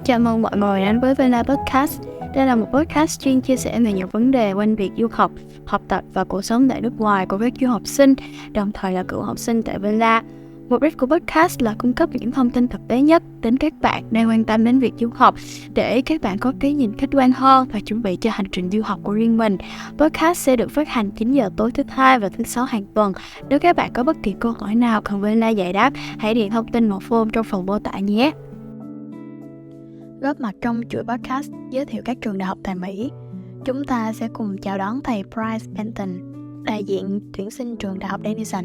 Chào mừng mọi người đến với Vela Podcast. Đây là một podcast chuyên chia sẻ về nhiều vấn đề quanh việc du học, học tập và cuộc sống tại nước ngoài của các du học sinh, đồng thời là cựu học sinh tại Vela. Mục đích của podcast là cung cấp những thông tin thực tế nhất đến các bạn đang quan tâm đến việc du học để các bạn có cái nhìn khách quan hơn và chuẩn bị cho hành trình du học của riêng mình. Podcast sẽ được phát hành 9 giờ tối thứ Hai và thứ Sáu hàng tuần. Nếu các bạn có bất kỳ câu hỏi nào cần Vela giải đáp, hãy điền thông tin vào form trong phần mô tả nhé. Góp mặt trong chuỗi podcast giới thiệu các trường đại học tại Mỹ, chúng ta sẽ cùng chào đón thầy Bryce Benton, đại diện tuyển sinh trường đại học Denison.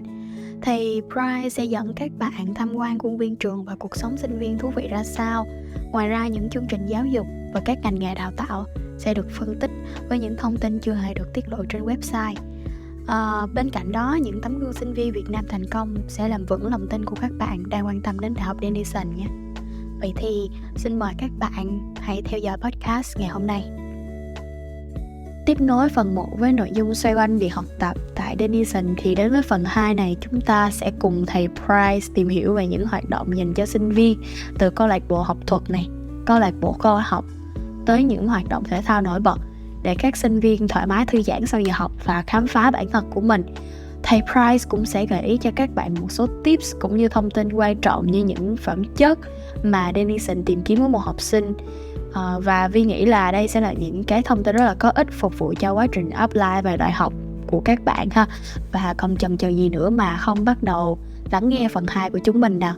Thầy Bryce sẽ dẫn các bạn tham quan khuôn viên trường và cuộc sống sinh viên thú vị ra sao. Ngoài ra, những chương trình giáo dục và các ngành nghề đào tạo sẽ được phân tích với những thông tin chưa hề được tiết lộ trên website. Bên cạnh đó, những tấm gương sinh viên Việt Nam thành công sẽ làm vững lòng tin của các bạn đang quan tâm đến đại học Denison nhé. Vậy thì xin mời các bạn hãy theo dõi podcast ngày hôm nay. Tiếp nối phần 1 với nội dung xoay quanh việc học tập tại Denison thì đến với phần 2 này chúng ta sẽ cùng thầy Bryce tìm hiểu về những hoạt động dành cho sinh viên, từ câu lạc bộ học thuật này, câu lạc bộ khoa học tới những hoạt động thể thao nổi bật để các sinh viên thoải mái thư giãn sau giờ học và khám phá bản thân của mình. Thầy Bryce cũng sẽ gợi ý cho các bạn một số tips cũng như thông tin quan trọng như những phẩm chất mà Denison tìm kiếm của một học sinh. Và Vi nghĩ là đây sẽ là những cái thông tin rất là có ích phục vụ cho quá trình apply vào đại học của các bạn ha. Và không chần chờ gì nữa mà không bắt đầu lắng nghe phần 2 của chúng mình nào.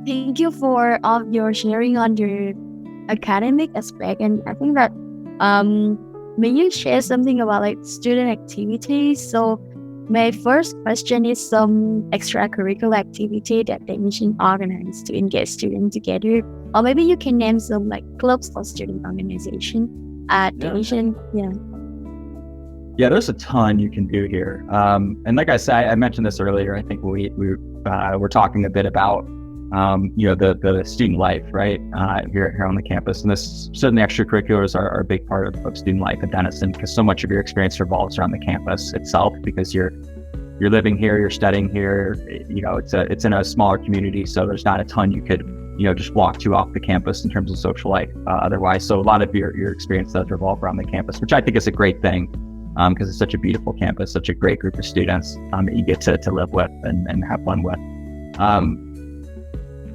Thank you for all of your sharing on your academic aspect, and I think that may you share something about like student activities? So my first question is some extracurricular activity that Denison organized to engage students together. Or maybe you can name some like clubs or student organization at Denison. Yeah, there's a ton you can do here. And like I said, I mentioned this earlier. I think we were talking a bit about the student life, right? Here on the campus, and this certainly extracurriculars are a big part of student life at Denison, because so much of your experience revolves around the campus itself. Because you're living here, you're studying here. It's in a smaller community, so there's not a ton you could just walk to off the campus in terms of social life otherwise. So a lot of your experience does revolve around the campus, which I think is a great thing, because it's such a beautiful campus, such a great group of students that you get to live with and have fun with.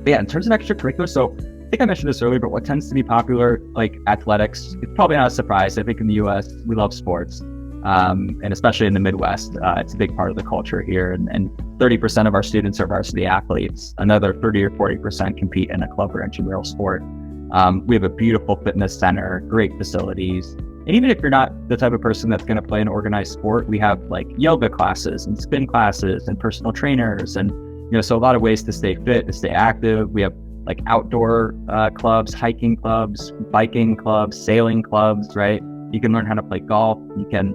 But yeah, in terms of extracurriculars, so I think I mentioned this earlier, but what tends to be popular, like athletics, it's probably not a surprise. I think in the US, we love sports. And especially in the Midwest, it's a big part of the culture here. And 30% of our students are varsity athletes. Another 30 or 40% compete in a club or intramural sport. We have a beautiful fitness center, great facilities. And even if you're not the type of person that's going to play an organized sport, we have like yoga classes and spin classes and personal trainers. And, so a lot of ways to stay fit, to stay active. We have like outdoor clubs, hiking clubs, biking clubs, sailing clubs, right? You can learn how to play golf. You can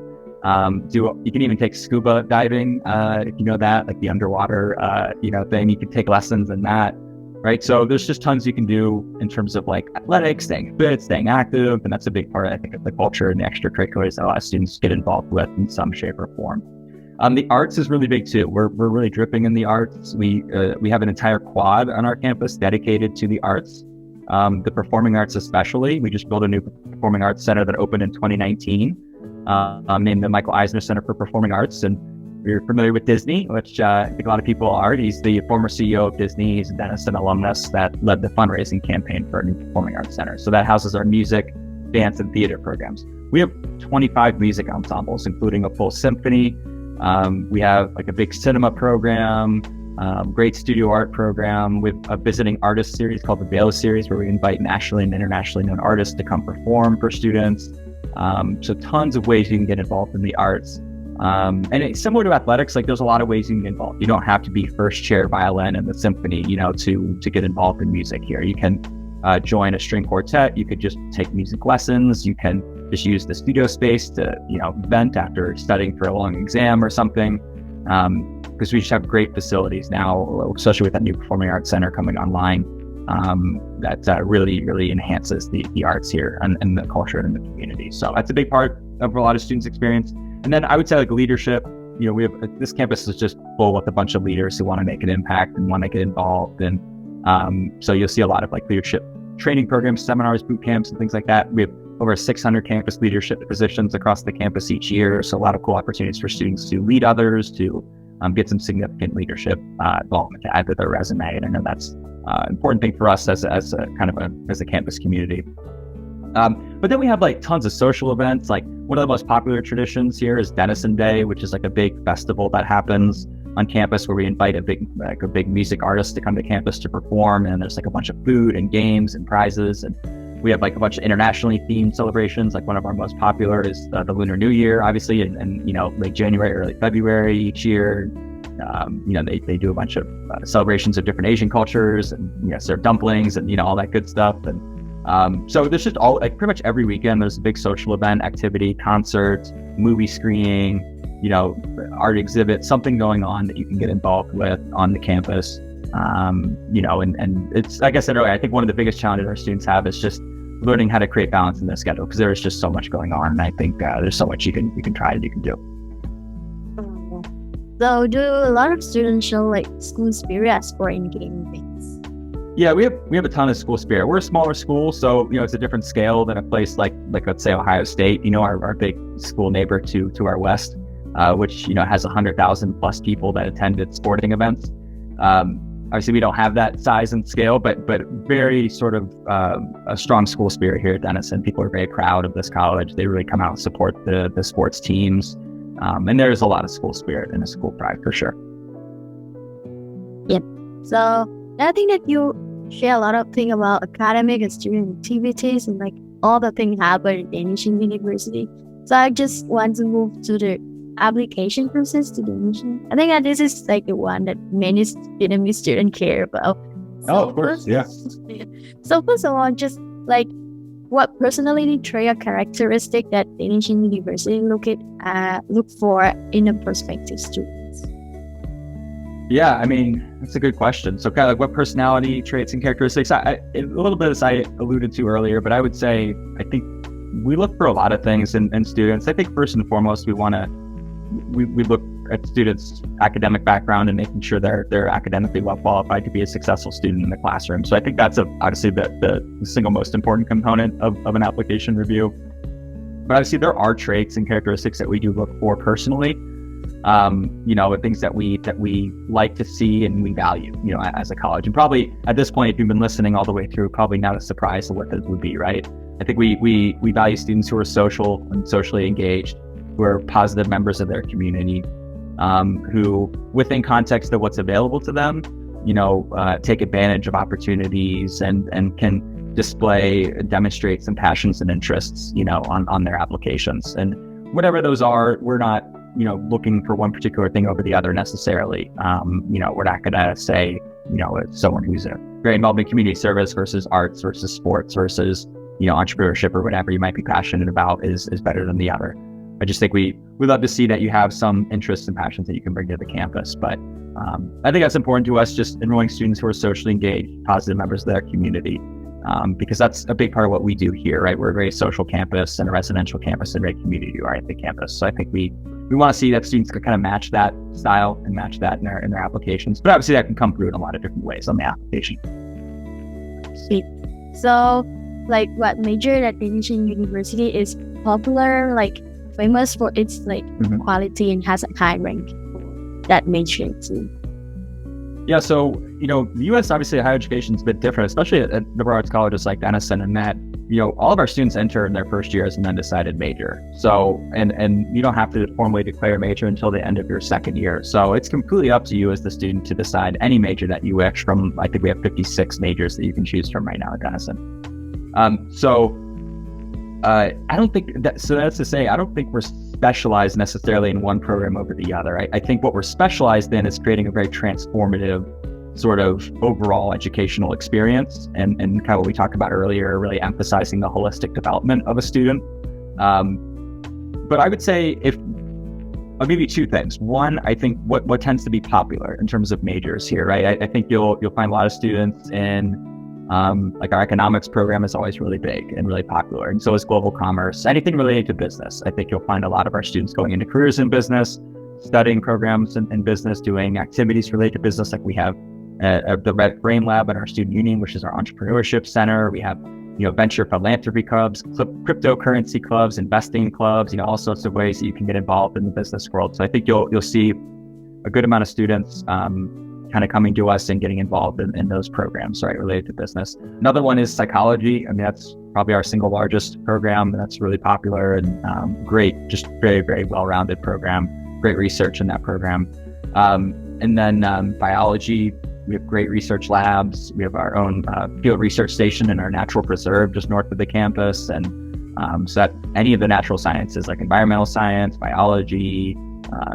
you can even take scuba diving, if you know that, like the underwater, thing. You can take lessons in that, right? So there's just tons you can do in terms of like athletics, staying fit, staying active. And that's a big part, I think, of the culture and the extracurriculars that a lot of students get involved with in some shape or form. The arts is really big too. We're really dripping in the arts. We have an entire quad on our campus dedicated to the arts, the performing arts especially. We just built a new performing arts center that opened in 2019, named the Michael Eisner Center for Performing Arts. And you're familiar with Disney, which I think a lot of people are. He's the former CEO of Disney. He's a Denison alumnus that led the fundraising campaign for a new performing arts center. So that houses our music, dance, and theater programs. We have 25 music ensembles, including a full symphony. We have like a big cinema program, great studio art program with a visiting artist series called the Baylor series, where we invite nationally and internationally known artists to come perform for students. So tons of ways you can get involved in the arts. And it's similar to athletics. Like there's a lot of ways you can get involved. You don't have to be first chair violin in the symphony, to get involved in music here. You can join a string quartet. You could just take music lessons. You can just use the studio space to, vent after studying for a long exam or something. Because we just have great facilities now, especially with that new performing arts center coming online. That really, really enhances the arts here and the culture and the community. So that's a big part of a lot of students' experience. And then I would say like leadership, we have, this campus is just full with a bunch of leaders who want to make an impact and want to get involved. And so you'll see a lot of like leadership training programs, seminars, boot camps, and things like that. We have over 600 campus leadership positions across the campus each year. So a lot of cool opportunities for students to lead others, to get some significant leadership involvement to add to their resume. And I know that's important thing for us as a kind of as a campus community. But then we have like tons of social events. Like one of the most popular traditions here is Denison Day, which is like a big festival that happens on campus where we invite a big music artist to come to campus to perform. And there's like a bunch of food and games and prizes. And we have like a bunch of internationally themed celebrations. Like one of our most popular is the Lunar New Year, obviously, and late January, early February each year. They do a bunch of celebrations of different Asian cultures and serve dumplings and all that good stuff. And so there's just like pretty much every weekend there's a big social event, activity, concert, movie screening, art exhibit, something going on that you can get involved with on the campus. And it's, like I said earlier, I think one of the biggest challenges our students have is just learning how to create balance in their schedule, because there is just so much going on. And I think there's so much you can try and you can do. So do a lot of students show like school spirit as for in-game things? Yeah, we have a ton of school spirit. We're a smaller school, so it's a different scale than a place like let's say Ohio State, our big school neighbor to our west, which has 100,000 plus people that attend its sporting events. Obviously, we don't have that size and scale, but very sort of a strong school spirit here at Denison. People are very proud of this college. They really come out and support the sports teams. And there's a lot of school spirit and a school pride for sure. Yep. So I think that you share a lot of things about academic and student activities and like all the things happen at Denison University. So I just want to move to the application process to Denison. I think that this is like the one that many students care about. So of course, yeah. So first of all, just like what personality trait or characteristic that Denison University look for in a prospective student? Yeah, I mean, that's a good question. So kind of like what personality traits and characteristics, a little bit as I alluded to earlier, but I would say, I think we look for a lot of things in students. I think first and foremost, we look at students' academic background and making sure they're academically well qualified to be a successful student in the classroom. So I think that's obviously the single most important component of an application review. But obviously there are traits and characteristics that we do look for personally, things that we like to see and we value, as a college. And probably at this point, if you've been listening all the way through, probably not a surprise of what those would be, right? I think we value students who are social and socially engaged, who are positive members of their community, who, within context of what's available to them, take advantage of opportunities and can demonstrate some passions and interests, on their applications. And whatever those are, we're not, looking for one particular thing over the other necessarily. We're not going to say, someone who's very involved in community service versus arts versus sports versus, entrepreneurship or whatever you might be passionate about is better than the other. I just think we love to see that you have some interests and passions that you can bring to the campus. But I think that's important to us, just enrolling students who are socially engaged, positive members of their community, because that's a big part of what we do here, right? We're a very social campus and a residential campus and a very community-oriented campus. So I think we want to see that students can kind of match that style and match that in their applications. But obviously that can come through in a lot of different ways on the application. Sweet. So like what major at Denison University is popular, like famous for its like quality and has a high rank for that major too? Yeah, so the U.S. obviously higher education is a bit different, especially at liberal arts colleges like Denison, and that all of our students enter in their first year as an undecided major. So and you don't have to formally declare a major until the end of your second year. So it's completely up to you as the student to decide any major that you wish from. I think we have 56 majors that you can choose from right now at Denison. I don't think that, so that's to say, I don't think we're specialized necessarily in one program over the other. I think what we're specialized in is creating a very transformative sort of overall educational experience and kind of what we talked about earlier, really emphasizing the holistic development of a student. But I would say I'll give you two things. One, I think what tends to be popular in terms of majors here, right? I think you'll find a lot of students in like our economics program is always really big and really popular, and so is global commerce, anything related to business. I think you'll find a lot of our students going into careers in business, studying programs in business, doing activities related to business. Like we have the Red Brain Lab at our student union, which is our entrepreneurship center. We have, venture philanthropy clubs, cryptocurrency clubs, investing clubs, all sorts of ways that you can get involved in the business world. So I think you'll see a good amount of students kind of coming to us and getting involved in those programs, right, related to business. Another one is psychology. I mean, that's probably our single largest program. That's really popular and great, just very, very well-rounded program. Great research in that program. And then biology, we have great research labs. We have our own field research station in our natural preserve just north of the campus. And so that any of the natural sciences like environmental science, biology,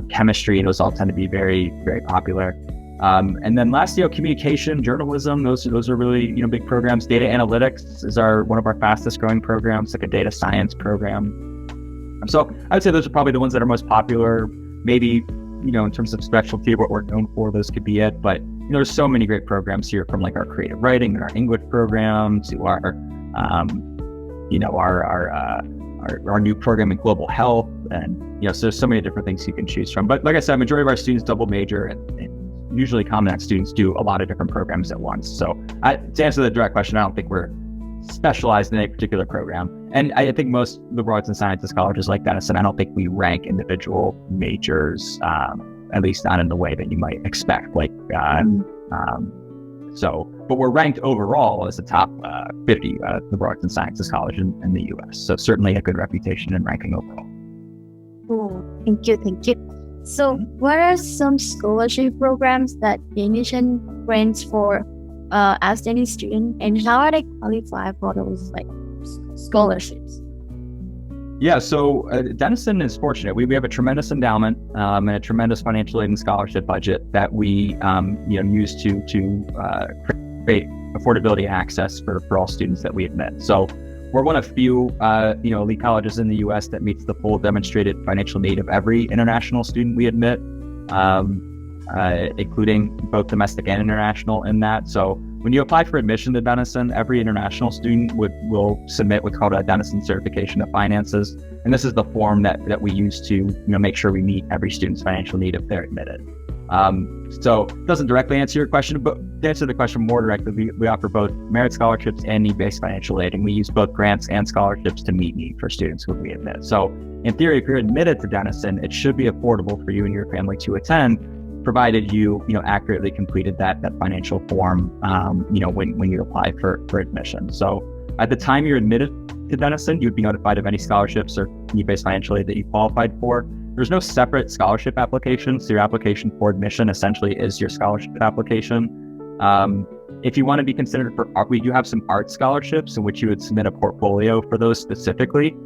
chemistry, those all tend to be very, very popular. And then lastly, communication, journalism, those are really, big programs. Data analytics is one of our fastest growing programs, like a data science program. So I would say those are probably the ones that are most popular. Maybe, in terms of specialty, what we're known for, those could be it. But there's so many great programs here, from like our creative writing and our English program to our new program in global health. And, so there's so many different things you can choose from. But like I said, majority of our students double major, and usually common that students do a lot of different programs at once. So to answer the direct question, I don't think we're specialized in a particular program. And I think most liberal arts and sciences colleges like Denison, I don't think we rank individual majors, at least not in the way that you might expect. But we're ranked overall as the top 50 liberal arts and sciences college in the U.S. So certainly a good reputation and ranking overall. Oh, thank you. So what are some scholarship programs that Denison grants for outstanding student, and how are they qualify for those scholarships? Yeah, so Denison is fortunate. We have a tremendous endowment and a tremendous financial aid and scholarship budget that we use to create affordability and access for all students that we admit. So we're one of few elite colleges in the U.S. that meets the full demonstrated financial need of every international student we admit, including both domestic and international in that. So when you apply for admission to Denison, every international student will submit what's called a Denison Certification of Finances. And this is the form that we use to make sure we meet every student's financial need if they're admitted. So it doesn't directly answer your question, but to answer the question more directly, we offer both merit scholarships and need-based financial aid, and we use both grants and scholarships to meet need for students who we admit. So in theory, if you're admitted to Denison, it should be affordable for you and your family to attend, provided you accurately completed that financial form when you apply for admission. So at the time you're admitted to Denison, you would be notified of any scholarships or need-based financial aid that you qualified for. There's no separate scholarship application, so your application for admission essentially is your scholarship application. If you want to be considered for art, we do have some art scholarships in which you would submit a portfolio for those specifically.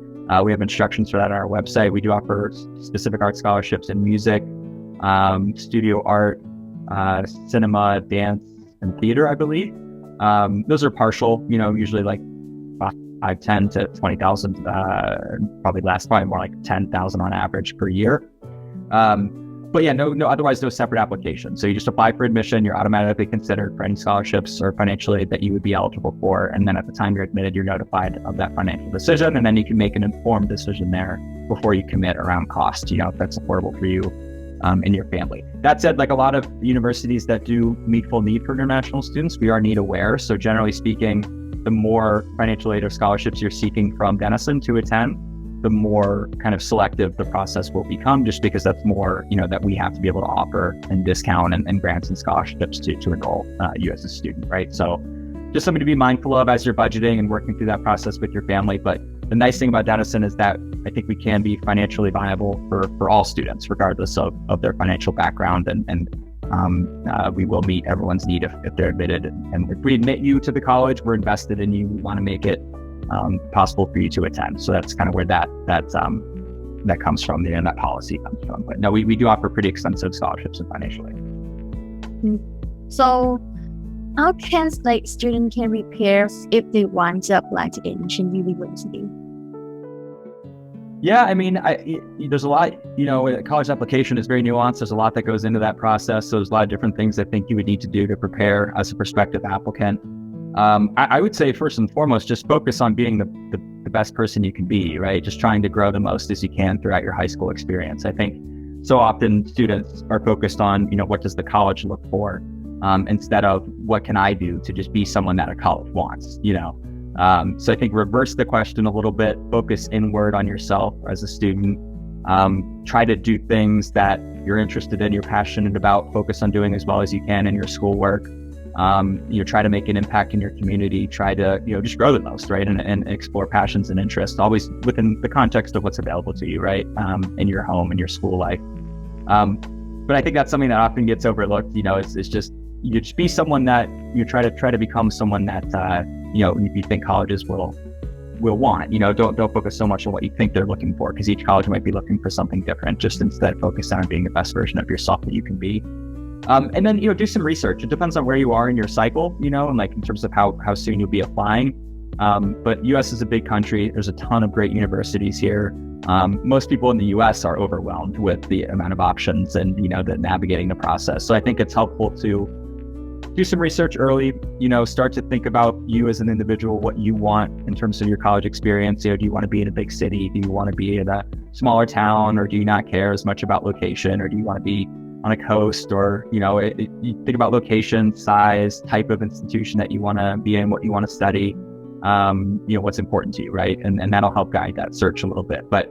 We have instructions for that on our website. We do offer specific art scholarships in music, studio art, cinema, dance, and theater, I believe. Those are partial, usually like 10 to 20,000, probably more like 10,000 on average per year. But yeah, no, otherwise no separate application. So you just apply for admission, you're automatically considered for any scholarships or financial aid that you would be eligible for. And then at the time you're admitted, you're notified of that financial decision, and then you can make an informed decision there before you commit around cost, if that's affordable for you and your family. That said, like a lot of universities that do meet full need for international students, we are need aware. So generally speaking, the more financial aid or scholarships you're seeking from Denison to attend, the more kind of selective the process will become, just because that's more, that we have to be able to offer and discount and grants and scholarships to enroll you as a student, right? So just something to be mindful of as you're budgeting and working through that process with your family. But the nice thing about Denison is that I think we can be financially viable for all students, regardless of their financial background, and we will meet everyone's need if they're admitted. And if we admit you to the college, we're invested in you. We want to make it possible for you to attend. So that's kind of where that comes from, and that policy comes from. But no, we do offer pretty extensive scholarships and financial aid. So how can student can prepare if they want to apply to Denison University? Yeah, I mean, there's a lot, a college application is very nuanced. There's a lot that goes into that process. So there's a lot of different things I think you would need to do to prepare as a prospective applicant. I would say first and foremost, just focus on being the best person you can be, right? Just trying to grow the most as you can throughout your high school experience. I think so often students are focused on, what does the college look for? instead of what can I do to just be someone that a college wants, So I think reverse the question a little bit, focus inward on yourself as a student, try to do things that you're interested in, you're passionate about, focus on doing as well as you can in your schoolwork. Try to make an impact in your community, try to, just grow the most, right? And explore passions and interests, always within the context of what's available to you, right? In your home, in your school life. But I think that's something that often gets overlooked, it's just, you just be someone that you try to become someone that, you think colleges will want, don't focus so much on what you think they're looking for, because each college might be looking for something different. Just instead focus on being the best version of yourself that you can be. And then, do some research. It depends on where you are in your cycle, and like in terms of how soon you'll be applying. But US is a big country. There's a ton of great universities here. Most people in the US are overwhelmed with the amount of options and, the navigating the process. So I think it's helpful to do some research early, start to think about you as an individual, what you want in terms of your college experience. Do you want to be in a big city? Do you want to be in a smaller town, or do you not care as much about location, or do you want to be on a coast, or, you think about location, size, type of institution that you want to be in, what you want to study, what's important to you, right? And that'll help guide that search a little bit. But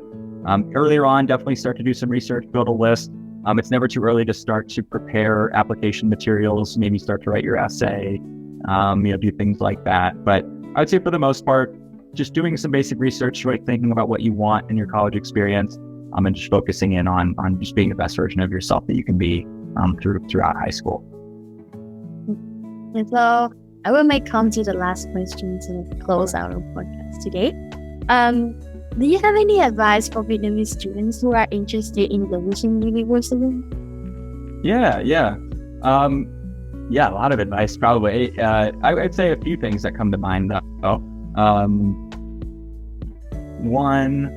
earlier on, definitely start to do some research, build a list. It's never too early to start to prepare application materials, maybe start to write your essay, do things like that. But I would say for the most part, just doing some basic research, right? Thinking about what you want in your college experience, and just focusing in on just being the best version of yourself that you can be throughout high school. And so I will come to the last question to close our podcast today. Do you have any advice for Vietnamese students who are interested in Denison University? Yeah. A lot of advice, probably. I'd say a few things that come to mind, though. One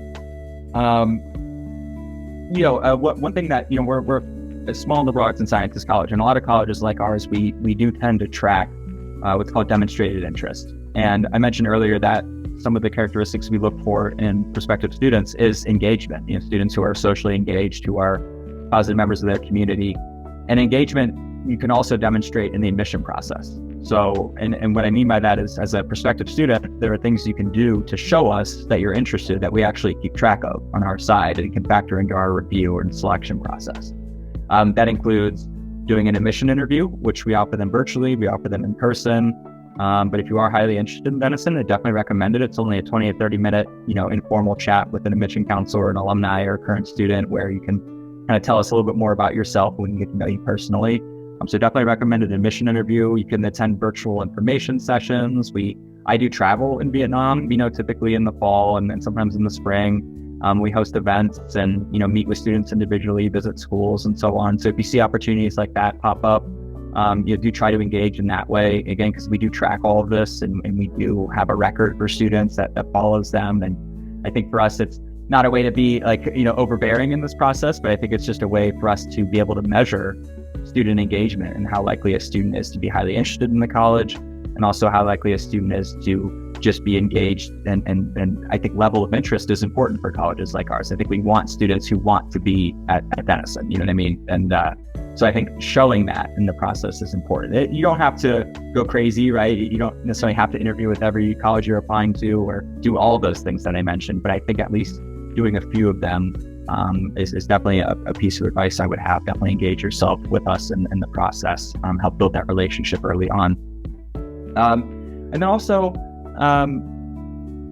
thing that, we're a small liberal arts and sciences college, and a lot of colleges like ours, we do tend to track what's called demonstrated interest. And I mentioned earlier that some of the characteristics we look for in prospective students is engagement, students who are socially engaged, who are positive members of their community. And engagement, you can also demonstrate in the admission process. So, and what I mean by that is, as a prospective student, there are things you can do to show us that you're interested, that we actually keep track of on our side, and it can factor into our review or selection process. That includes doing an admission interview, which we offer them virtually, we offer them in person. But if you are highly interested in Denison, I definitely recommend it. It's only a 20 to 30 minute, informal chat with an admission counselor, an alumni, or a current student, where you can kind of tell us a little bit more about yourself when we get to know you personally. So definitely recommend an admission interview. You can attend virtual information sessions. I do travel in Vietnam, typically in the fall and sometimes in the spring. We host events and, meet with students individually, visit schools and so on. So if you see opportunities like that pop up, you do try to engage in that way, again, because we do track all of this and we do have a record for students that follows them. And I think for us, it's not a way to be overbearing in this process, but I think it's just a way for us to be able to measure student engagement and how likely a student is to be highly interested in the college, and also how likely a student is to just be engaged. And I think level of interest is important for colleges like ours. I think we want students who want to be at Denison, you know what I mean? And so I think showing that in the process is important. You don't have to go crazy, right? You don't necessarily have to interview with every college you're applying to or do all of those things that I mentioned, but I think at least doing a few of them is definitely a piece of advice I would have. Definitely engage yourself with us in the process, help build that relationship early on. And then also,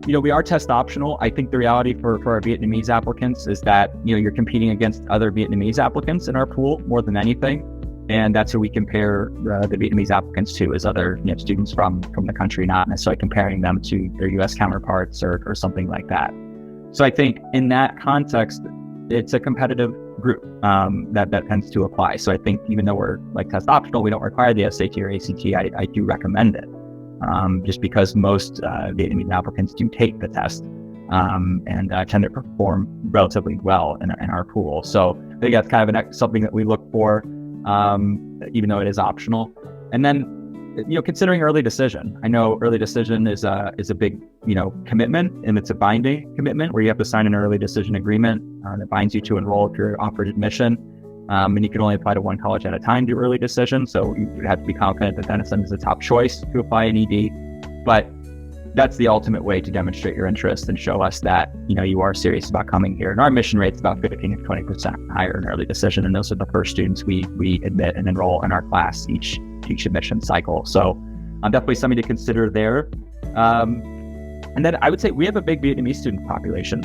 we are test optional. I think the reality for our Vietnamese applicants is that, you're competing against other Vietnamese applicants in our pool more than anything. And that's who we compare the Vietnamese applicants to, as other students from the country, not necessarily comparing them to their US counterparts or something like that. So I think in that context, it's a competitive group that tends to apply. So I think even though we're test optional, we don't require the SAT or ACT, I do recommend it. Just because most Vietnamese applicants do take the test and tend to perform relatively well in our pool. So I think that's kind of something that we look for, even though it is optional. And then, considering early decision. I know early decision is a big, commitment, and it's a binding commitment where you have to sign an early decision agreement that binds you to enroll if you're offered admission. and you can only apply to one college at a time to do early decision. So you would have to be confident that Denison is the top choice to apply in ED. But that's the ultimate way to demonstrate your interest and show us that, you are serious about coming here. And our admission rate's about 15 to 20% higher in early decision. And those are the first students we admit and enroll in our class each admission cycle. So definitely something to consider there. And then I would say we have a big Vietnamese student population.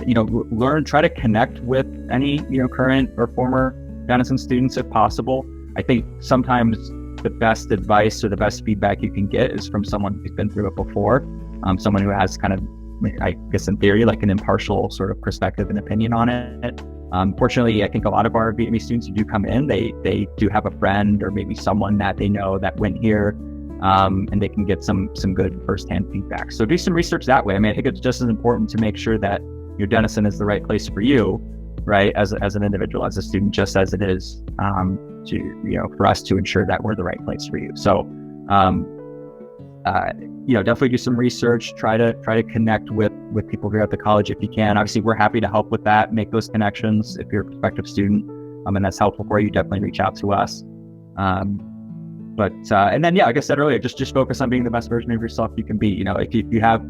Try to connect with any, current or former Denison students if possible. I think sometimes the best advice or the best feedback you can get is from someone who's been through it before. Someone who has kind of, I guess in theory, like an impartial sort of perspective and opinion on it. Fortunately, I think a lot of our Vietnamese students who do come in, they do have a friend or maybe someone that they know that went here, and they can get some good firsthand feedback. So do some research that way. I mean, I think it's just as important to make sure that your Denison is the right place for you, right, as an individual, as a student, just as it is for us to ensure that we're the right place for you. So definitely do some research, try to connect with people here at the college if you can. Obviously, we're happy to help with that, make those connections if you're a prospective student, and that's helpful for you. Definitely reach out to us. And then, like I said earlier, just focus on being the best version of yourself you can be. If you have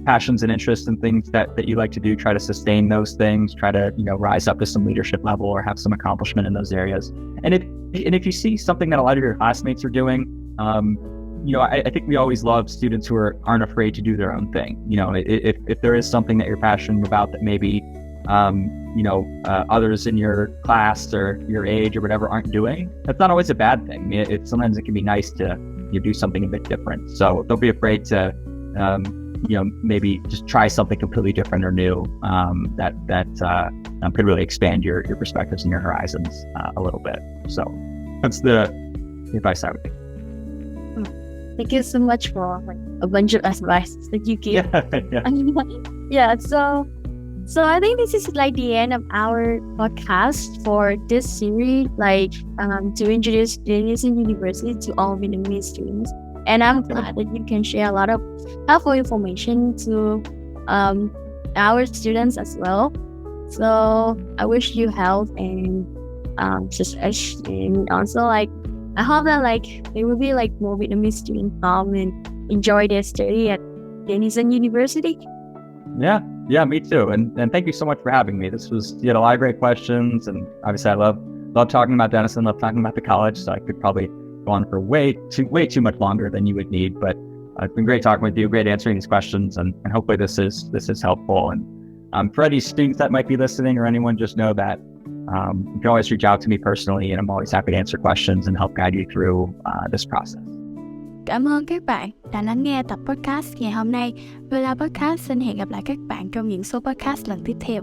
passions and interests and things that you like to do, try to sustain those things, try to, rise up to some leadership level or have some accomplishment in those areas. And if you see something that a lot of your classmates are doing, I think we always love students who aren't afraid to do their own thing. If there is something that you're passionate about that maybe, others in your class or your age or whatever aren't doing, that's not always a bad thing. Sometimes it can be nice to do something a bit different. So don't be afraid to, maybe just try something completely different or new that could really expand your perspectives and your horizons a little bit. So that's the advice I would give. Thank you so much for a bunch of advice that you give. So I think this is like the end of our podcast for this series, to introduce Denison University to all Vietnamese students. And I'm glad that you can share a lot of helpful information to our students as well. So I wish you health and success, and also I hope that there will be more Vietnamese students come and enjoy their study at Denison University. Yeah, me too. And thank you so much for having me. You had a lot of great questions, and obviously I love talking about Denison, love talking about the college. So I could probably go on for way too much longer than you would need. But it's been great talking with you, great answering these questions, and hopefully this is helpful. And for any students that might be listening or anyone, just know that you can always reach out to me personally, and I'm always happy to answer questions and help guide you through this process. Cảm ơn các bạn đã lắng nghe tập podcast ngày hôm nay. Villa Podcast xin hẹn gặp lại các bạn trong những số podcast lần tiếp theo.